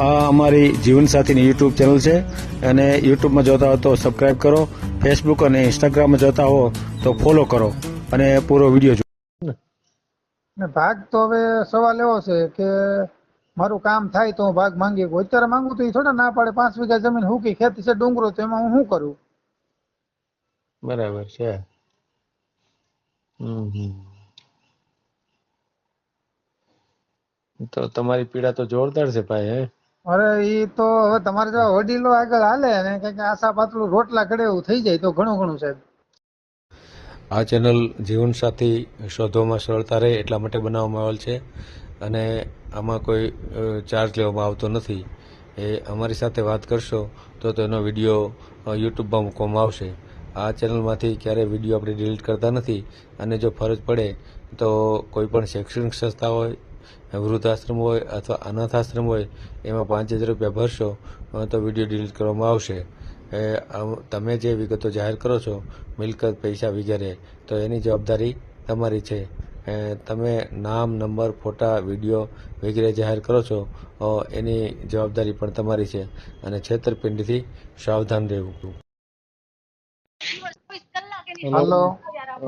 આ અમારી જીવનસાથીની YouTube channel છે અને યુટ્યુબમાં જોતા હો તો સબસ્ક્રાઇબ કરો, ફેસબુક અને ઇન્સ્ટાગ્રામમાં જોતા હો તો ફોલો કરો અને પૂરો વિડીયો જુઓ. ને ભાગ તો હવે સવાલ એવો છે કે મારું કામ થાય તો હું ભાગ માંગી શકું. અત્યારે માંગુ તો એ થોડા ના પાડે. 5 વીઘા જમીન હુકી ખેતી છે, ડુંગરો, તો એમાં હું શું કરું? બરાબર છે. તો તમારી પીડા તો જોરદાર છે ભાઈ. હે અરે ઈ તો હવે તમારે જેવા વડીલો આગળ હાલે ને કંઈક આશા પાતળું રોટલા ઘડે એવું થઈ જાય તો ઘણું ઘણું સાહેબ. આ ચેનલ જીવનસાથી શોધવામાં સરળતા રહે એટલા માટે બનાવવામાં આવેલ છે અને આમાં કોઈ ચાર્જ લેવામાં આવતો નથી. એ અમારી સાથે વાત કરશો તો તેનો વિડીયો યુટ્યુબમાં મૂકવામાં આવશે. આ ચેનલમાંથી ક્યારેય વિડીયો આપણે ડિલીટ કરતા નથી અને જો ફરજ પડે તો કોઈ પણ શૈક્ષણિક સંસ્થા હોય, વૃદ્ધાશ્રમ હોય અથવા અનાથ આશ્રમ હોય એમાં 5000 રૂપિયા ભરશો તો વિડીયો ડિલીટ કરવામાં આવશે. તમે જે વિગતો જાહેર કરો છો, મિલકત, પૈસા વગેરે, તો એની જવાબદારી તમારી છે. તમે નામ, નંબર, ફોટા, વિડીયો વગેરે જાહેર કરો છો એની જવાબદારી પણ તમારી છે અને છેતરપિંડીથી સાવધાન રહેવું. હાલો,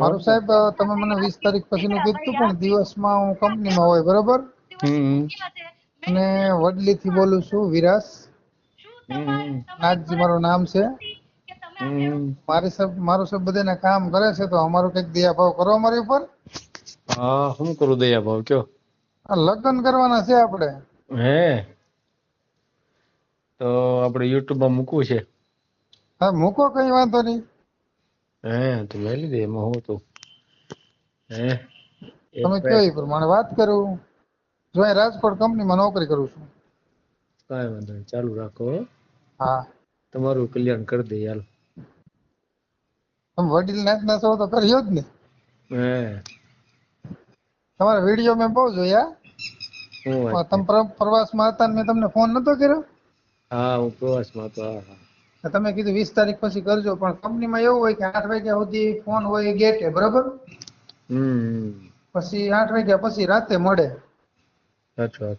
મારું સાહેબ તમે મને 20 તારીખ પછીનું કીધું પણ દિવસમાં હું કંપનીમાં હોય, બરોબર? અને વડલીથી બોલું છું, વિરાસ નાગજી મારું નામ છે. મારું સાહેબ બધાને કામ કરે છે તો અમારું કંઈક દયા ભાવ કરો અમારી ઉપર. હા, શું કરું દયા ભાવ કયો? લગ્ન કરવાના છે આપણે. હે તો આપણે યુટ્યુબમાં મૂકવું છે. હા, મૂકો, કઈ વાંધો નહીં. તો મેલી દે, એમાં હું તો તમે કયો એ પ્રમાણે વાત કરું. જો અહીં રાજકોટ કંપનીમાં નોકરી કરું છું. કાંઈ વાંધો નહીં, ચાલુ રાખો. હા, તમારું કલ્યાણ કરી દે યાર. તમે વડીલ ના છો તો કર્યો જ ને. તમારા વિડીયો મેં બહુ જોયા. શું વાત છે? તમે પ્રવાસમાં હતા ને મેં તમને ફોન નતો કર્યો. હા, હું પ્રવાસમાં હતો. તમે કીધું 20 તારીખ પછી કરજો, પણ કંપનીમાં એવું હોય કે 8 વાગ્યા સુધી ફોન હોય ગેટે, બરોબર? પછી 8 વાગ્યા પછી રાતે મળે. સાચું.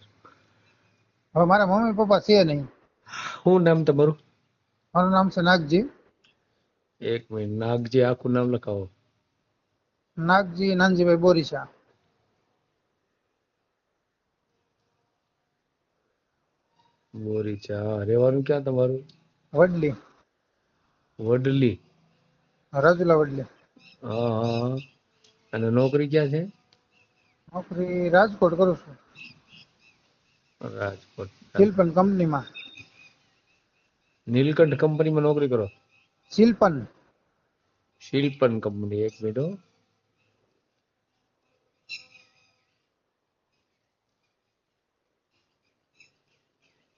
હવે મારા મમ્મી પપ્પા છે નહીં. શું નામ તમારું? મારું નામ છે નાગજી. એક મિનિટ, નાગજી આખું નામ લખાવો. નાગજી નાનજીભાઈ બોરીસા. બોરીચા. રહેવાનું ક્યાં તમારું? વડલી. વડલી. રાજુલા વડલી. હા. અને નોકરી ક્યાં છે? નોકરી રાજકોટ કરું છું. રાજકોટ. શિલ્પન કંપનીમાં. નીલકંઠ કંપનીમાં નોકરી કરો? શિલ્પન. શિલ્પન કંપની. એક મિનિટ હો.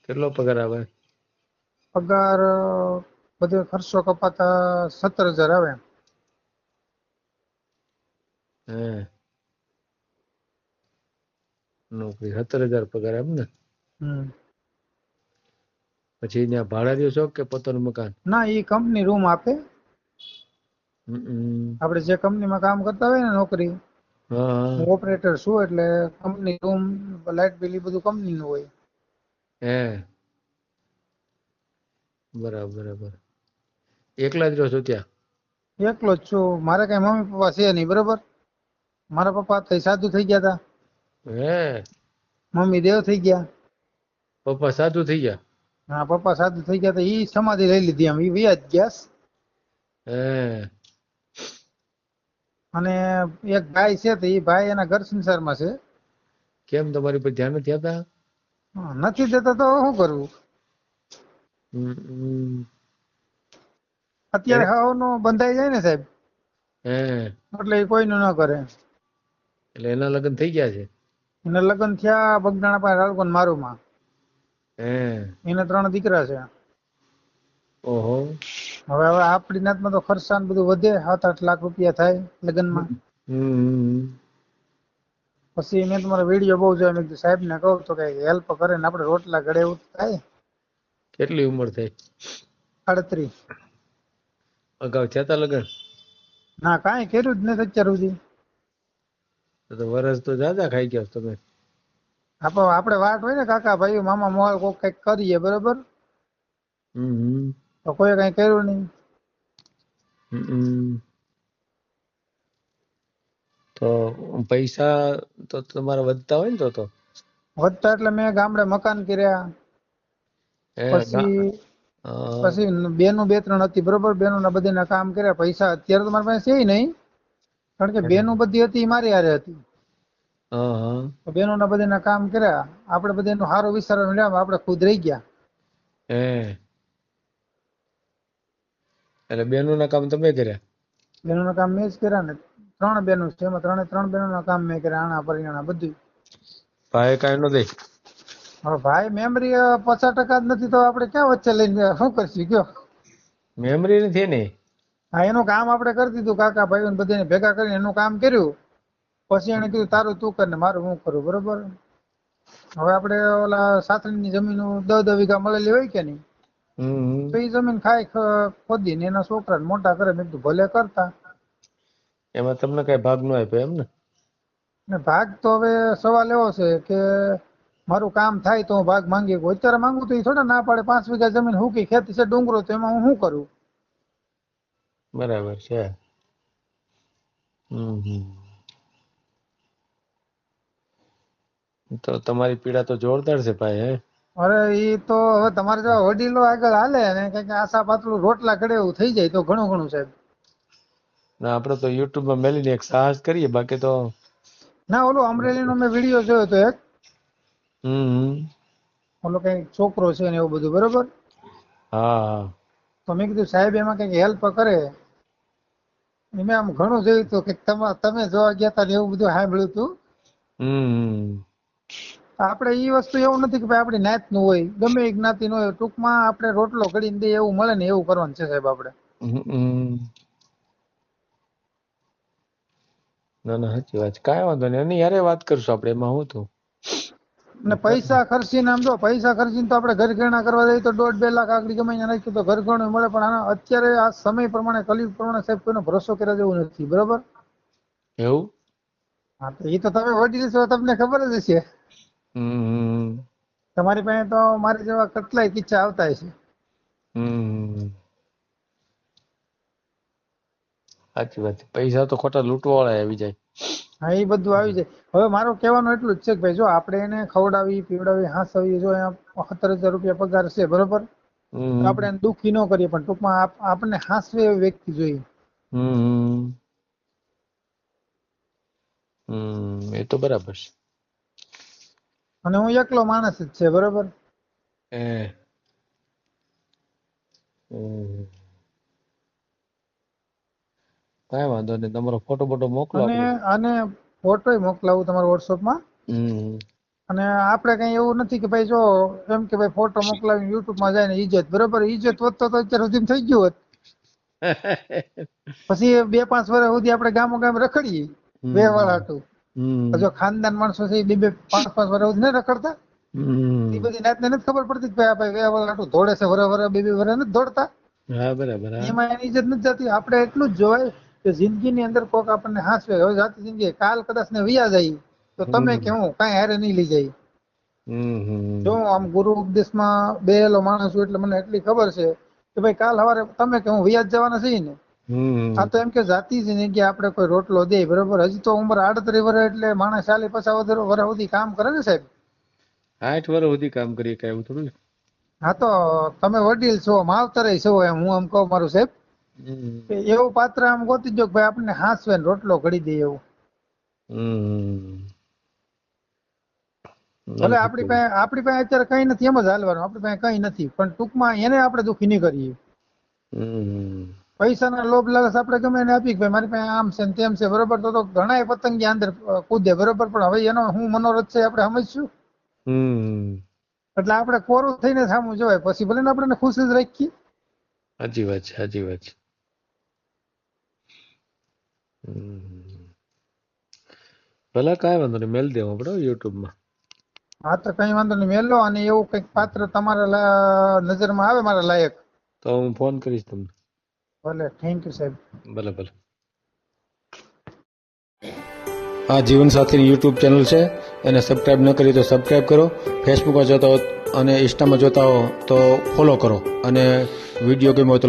કેટલો પગાર આવે? પગાર બધો ખર્ચો કપાતા 17,000 આવે. નોકરી 17,000 પગાર એમ ને? પછી ત્યાં ભાડા રહ્યો છો કે પોતાનું મકાન? ના, એ કંપની રૂમ આપે. આપણે જે કંપનીમાં કામ કરતા હોય ને નોકરી, હું ઓપરેટર છું, એટલે કંપની રૂમ, લાઇટ બિલ એ બધું કંપનીનું હોય. બરાબર. એકલા જ રહો છો ત્યાં? એકલો જ છું. મારે કઈ મમ્મી પપ્પા છે નહીં, બરોબર? મારા પપ્પા તો સાધુ થઈ ગયા હતા. મમ્મી દેવ થઈ ગયા. પપ્પા સાધુ થઈ ગયા? હા, પપ્પા સાધુ થઈ ગયા તો ઈ સમાધિ લઈ લીધી. એમ ઈ વ્યાજ ગયા. અને એક ભાઈ છે તો ઈ ભાઈ એના ઘર સંસારમાં છે. કેમ, તમારી પર ધ્યાન નથી આપતા? નથી દેતા તો શું કરવું? અત્યારે હાવનો બંધાઈ જાય ને સાહેબ, એટલે એ કોઈનું ન કરે. એટલે એના લગ્ન થઈ ગયા છે? એના લગ્ન થયા બગદાણા પાસે રાળકોન મારુમાં. એને 3 દીકરા છે. ઓહો. હવે આપણી નાતમાં તો ખર્ચાને બધું વધે. 7-8 લાખ રૂપિયા થાય લગ્નમાં. પછી મેં તમારો વિડીયો બહુ જોયો. મેં કીધું સાહેબ ને કહું તો કઈ હેલ્પ કરે ને આપણે રોટલા ઘડે એવું થાય. કેટલી ઉંમર થઈ? 38. અગાઉ થયા તા લગ્ન? ના, કાંઈ કર્યું જ નથી અત્યાર સુધી. તો વરસ તો જાજા ખાઈ ગયા તમે. આપણે વાટ હોય ને કાકા ભાઈ મામા મોલ કોક કઈક કરીએ બરોબર, તો કોઈ કઈ કર્યું નહીં. તો પૈસા તો તમારા વધતા હોય ને તો વધતા એટલે મેં ગામડે મકાન કર્યા, પછી બેનું 2-3 હતી બરોબર, બેનું ના બધીના કામ કર્યા. પૈસા અત્યારે તો મારી પાસે છે નહીં, કારણ કે બેનું બધી હતી મારી હારે હતી. બેનું ના બધીના કામ કર્યા, આપણે બધાનું સારું વિચારવા મળ્યા, આપણે ખુદ રહી ગયા. એટલે બેનું ના કામ તમે કર્યા? બેનું ના કામ મેં જ કર્યા ને. 3 બેનું છે, એમાં 3 બેનું ના કામ મેં કર્યા, આણા પરિણાણા બધું. ભાઈ કઈ નથી? હવે ભાઈ મેમરી 50% જ નથી, તો આપણે ક્યાં વચ્ચે લઈને શું કરશું કયો? મેમરી નથી ને? હા, એનું કામ આપણે કરી દીધું, કાકા ભાઈઓ બધાને ભેગા કરીને એનું કામ કર્યું. પછી એને કીધું તારું તું કર ને મારું હું કરું, બરોબર. હવે આપણે ઓલા સાથળની જમીન 10 વીઘા મળેલી હોય કે નહીં, તો એ જમીન ખાઈ ખોદી ને એના છોકરાને મોટા કરે. મેં કીધું ભલે કરતા. એમાં તમને કઈ ભાગ નો આપ્યો એમ ને? ભાગ તો હવે સવાલ એવો છે કે મારું કામ થાય તો હું ભાગ માંગી શકું. અત્યારે માંગુ તો એ થોડા ના પાડે. 5 વીઘા જમીન હુકી ખેતી છે, ડુંગરો, તો એમાં હું શું કરું? બરાબર છે. તો તમારી પીડા તો જોરદાર છે ભાઈ. હે? અરે એ તો હવે તમારે જેવા વડીલો આગળ હાલે ને કઈક આશા પાતળું રોટલા ઘડે એવું થઈ જાય તો ઘણું સાહેબ. ના, આપણે તો યુટ્યુબ માં મેલીને એક સાહસ કરીએ, બાકી તો ના. ઓલો અમરેલી નો મેં વિડીયો જોયો તો એક, ઓલો કઈ છોકરો છે ને એવું બધું, બરોબર. હા. તો મેં કીધું સાહેબ એમાં કઈક હેલ્પ કરે. મેં આમ ઘણું જોયું હતું કે તમે જોવા ગયા હતા ને એવું બધું સાંભળ્યું હતું. આપણે ઈ વસ્તુ એવું નથી કે ભાઈ આપણી નાત નું હોય, ગમે એ જ્ઞાતિ નું હોય, ટૂંકમાં આપણે રોટલો ઘડીને દે એવું મળે ને એવું કરવાનું છે સાહેબ આપણે. ના ના, સાચી વાત. કાંઈ વાંધો નહીં, એની યારે વાત કરશું આપણે, એમાં હું થયું. ને પૈસા ખર્ચીને આમ જો પૈસા ખર્ચીને તો આપણે ઘર ઘેણા કરવા જઈએ તો 1.5-2 લાખ આકડી કમાઈને નાખ્યું તો ઘર ઘણું મળે, પણ આના અત્યારે આ સમય પ્રમાણે કલયુગ પ્રમાણે સાહેબ કોઈનો ભરોસો કર્યા જેવું નથી, બરોબર. એવું? હા, તો એ તો તમે વડીલ છો, તમને ખબર જ હશે. તમારી પાસે તો મારી જેવા કેટલાય કિસ્સા આવતા હશે. સાચી વાત. પૈસા તો ખોટા લૂંટવા વાળા આવી જાય. હા, એ બધું આવી જાય. હવે મારું કહેવાનું એટલું જ છે કે ભાઈ જો આપણે એને ખવડાવી પીવડાવી હાંસવી, જો અહીંયા 17,000 રૂપિયા પગાર છે, બરોબર, તો આપણે એને દુઃખી ન કરીએ, પણ ટૂંકમાં આપણને હાંસવે એવી વ્યક્તિ જોઈએ. એ તો બરાબર છે. અને હું એકલો માણસ જ છે, બરોબર. કાંઈ વાંધો નહીં, તમારો ફોટો બોટો મોકલો. અને ફોટો મોકલાવું તમારા વોટ્સઅપમાં. અને આપણે કઈ એવું નથી કે ભાઈ જો એમ કે ભાઈ ફોટો મોકલાવીને યુટ્યુબમાં જાય ને ઇજ્જત, બરોબર. ઇજ્જત વધતો તો અત્યાર સુધી થઈ ગયું હોત. પછી 2-5 વર્ષ સુધી આપણે ગામો ગામ રખડીએ વેવાળા હતું. જો ખાનદાન માણસો છે 2-5 વર્ષ સુધી ન રખડતા. એ બધી નાતને નથી ખબર પડતી કે ભાઈ વેવાળા હતું દોડે છે, વરસ 2 વર્ષ નથી દોડતા. એમાં એની ઇજ્જત નથી જતી. આપણે એટલું જ જોવાય કે જિંદગીની અંદર કોક આપણને હાંસવે. હવે જાતી જિંદગી કાલ કદાચ ને વિયા જાય તો તમે કે હું કાંઈ હારે નહીં લઈ જાય. જો આમ ગુરુ ઉપદેશમાં બેહેલો માણસ છું એટલે મને એટલી ખબર છે કે ભાઈ કાલ સવારે તમે કે હું વિયા જવાના છીએ ને, આ તો એમ કે જાતિ જિંદગી આપણે કોઈ રોટલો દે, બરોબર. હજી તો ઉંમર 38 વર્ષ એટલે માણસ 40-50 વર્ષ સુધી કામ કરે ને સાહેબ. 60 વર્ષ સુધી કામ કરીએ, કઈ એવું થોડું. હા, તો તમે વડીલ છો, માવતરે છો, એમ હું આમ કહું મારું સાહેબ. એવું પાત્ર આમ ગોતી જો ભાઈ આપણને હાંસવે ને રોટલો ઘડી દે એવું. ભલે આપણી પાસે અત્યારે કઈ નથી, એમ જ હાલવાનું. આપણી પાસે કઈ નથી, પણ ટૂંકમાં એને આપણે દુઃખી નહીં કરીએ. પૈસાના લોભ લાલચ આપણે ગમે એને આપી ભાઈ મારી પાસે આમ છે ને તેમ છે, બરોબર. તો ઘણા પતંગિયા અંદર કૂદે, બરોબર. પણ હવે એનો હું મનોરથ છે આપણે સમજશું. એટલે આપણે કોરું થઈને સામું જોવાય, પછી ભલે ને આપણે ખુશ જ રાખીએ. સાચી વાત છે, સાચી વાત છે. ભલે કાંઈ વાંધો નહીં, મેલ દેવું આપણે યુટ્યુબમાં. હા, તો કઈ વાંધો નહીં, મેલો. અને એવું કઈક પાત્ર તમારા નજરમાં આવે મારા લાયક તો હું ફોન કરીશ તમને. ભલે. થેન્ક યુ સાહેબ. ભલે ભલે. આ જીવનસાથી યુટ્યુબ ચેનલ છે. અને સબસ્ક્રાઈબ ન કરી તો સબસ્ક્રાઈબ કરો. ફેસબુકમાં જોતા હો અને ઇન્સ્ટામાં જોતા હો તો ફોલો કરો અને વિડીયો ગમ્યો હોય તો